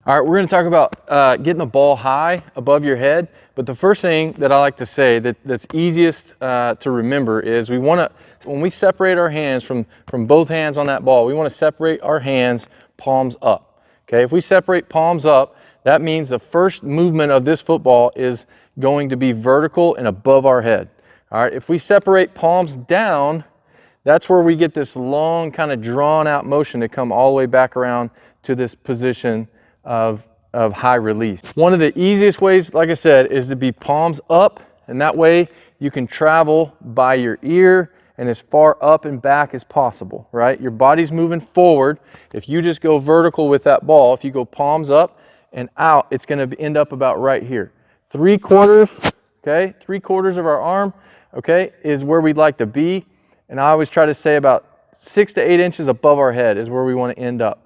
All right, we're going to talk about getting the ball high above your head. But the first thing that I like to say that's easiest to remember is when we separate our hands from both hands on that ball, we want to separate our hands palms up. Okay, if we separate palms up, that means the first movement of this football is going to be vertical and above our head. All right, if we separate palms down, that's where we get this long kind of drawn out motion to come all the way back around to this position of high release. One of the easiest ways, like I said, is to be palms up, and that way you can travel by your ear and as far up and back as possible, right? Your body's moving forward. If you just go vertical with that ball, if you go palms up and out, it's going to end up about right here. 3/4, okay? 3/4 of our arm, okay, is where we'd like to be. And I always try to say about 6 to 8 inches above our head is where we want to end up.